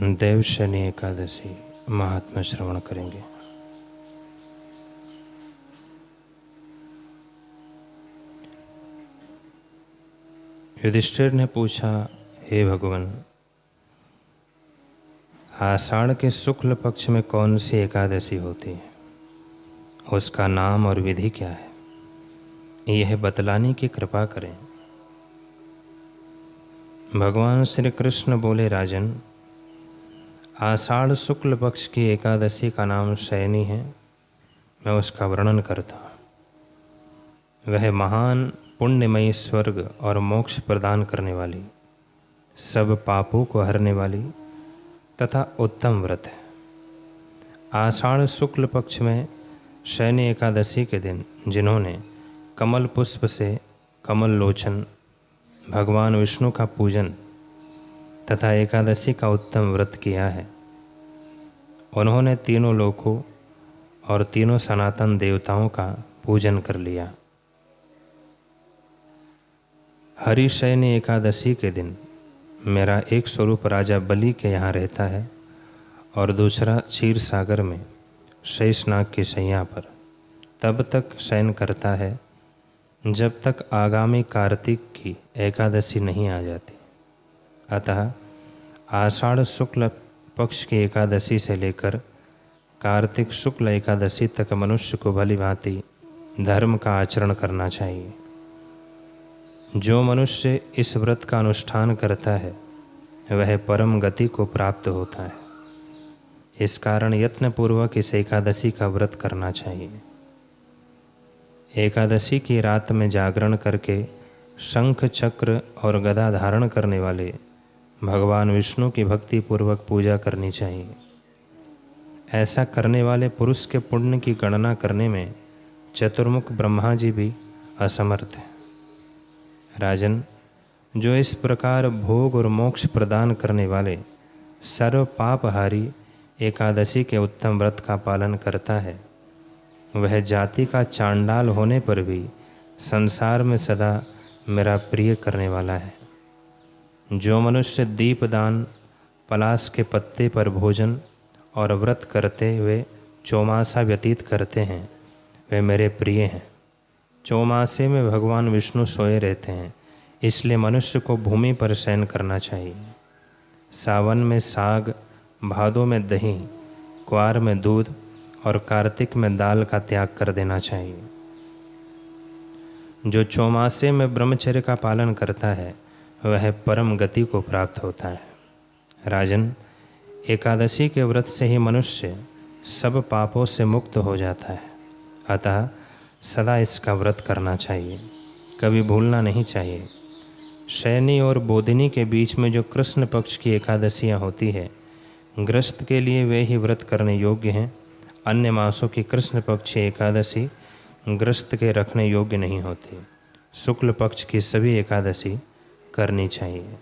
देवशनि एकादशी महात्मा श्रवण करेंगे। युधिष्ठिर ने पूछा, हे भगवान, आषाढ़ के शुक्ल पक्ष में कौन सी एकादशी होती है? उसका नाम और विधि क्या है? यह बतलाने की कृपा करें। भगवान श्री कृष्ण बोले, राजन, आषाढ़ शुक्ल पक्ष की एकादशी का नाम शयनी है। मैं उसका वर्णन करता हूँ। वह महान पुण्यमयी स्वर्ग और मोक्ष प्रदान करने वाली, सब पापों को हरने वाली तथा उत्तम व्रत है। आषाढ़ शुक्ल पक्ष में शयनी एकादशी के दिन जिन्होंने कमल पुष्प से कमल लोचन भगवान विष्णु का पूजन तथा एकादशी का उत्तम व्रत किया है, उन्होंने तीनों लोकों और तीनों सनातन देवताओं का पूजन कर लिया। हरिशयनी एकादशी के दिन मेरा एक स्वरूप राजा बलि के यहाँ रहता है और दूसरा क्षीर सागर में शेषनाग की शैया पर तब तक शयन करता है जब तक आगामी कार्तिक की एकादशी नहीं आ जाती। अतः आषाढ़ शुक्ल पक्ष की एकादशी से लेकर कार्तिक शुक्ल एकादशी तक मनुष्य को भली भांति धर्म का आचरण करना चाहिए। जो मनुष्य इस व्रत का अनुष्ठान करता है वह परम गति को प्राप्त होता है। इस कारण यत्नपूर्वक इस एकादशी का व्रत करना चाहिए। एकादशी की रात में जागरण करके शंख चक्र और गदा धारण करने वाले भगवान विष्णु की भक्ति पूर्वक पूजा करनी चाहिए। ऐसा करने वाले पुरुष के पुण्य की गणना करने में चतुर्मुख ब्रह्मा जी भी असमर्थ हैं। राजन, जो इस प्रकार भोग और मोक्ष प्रदान करने वाले सर्व पापहारी एकादशी के उत्तम व्रत का पालन करता है, वह जाति का चांडाल होने पर भी संसार में सदा मेरा प्रिय करने वाला है। जो मनुष्य दीपदान, पलाश के पत्ते पर भोजन और व्रत करते हुए चौमासा व्यतीत करते हैं, वे मेरे प्रिय हैं। चौमासे में भगवान विष्णु सोए रहते हैं, इसलिए मनुष्य को भूमि पर शयन करना चाहिए। सावन में साग, भादों में दही, क्वार में दूध और कार्तिक में दाल का त्याग कर देना चाहिए। जो चौमासे में ब्रह्मचर्य का पालन करता है वह परम गति को प्राप्त होता है। राजन, एकादशी के व्रत से ही मनुष्य सब पापों से मुक्त हो जाता है। अतः सदा इसका व्रत करना चाहिए, कभी भूलना नहीं चाहिए। शयनी और बोधिनी के बीच में जो कृष्ण पक्ष की एकादशियाँ होती है, ग्रस्त के लिए वे ही व्रत करने योग्य हैं। अन्य मासों की कृष्ण पक्ष एकादशी ग्रस्त के रखने योग्य नहीं होती। शुक्ल पक्ष की सभी एकादशी करनी चाहिए।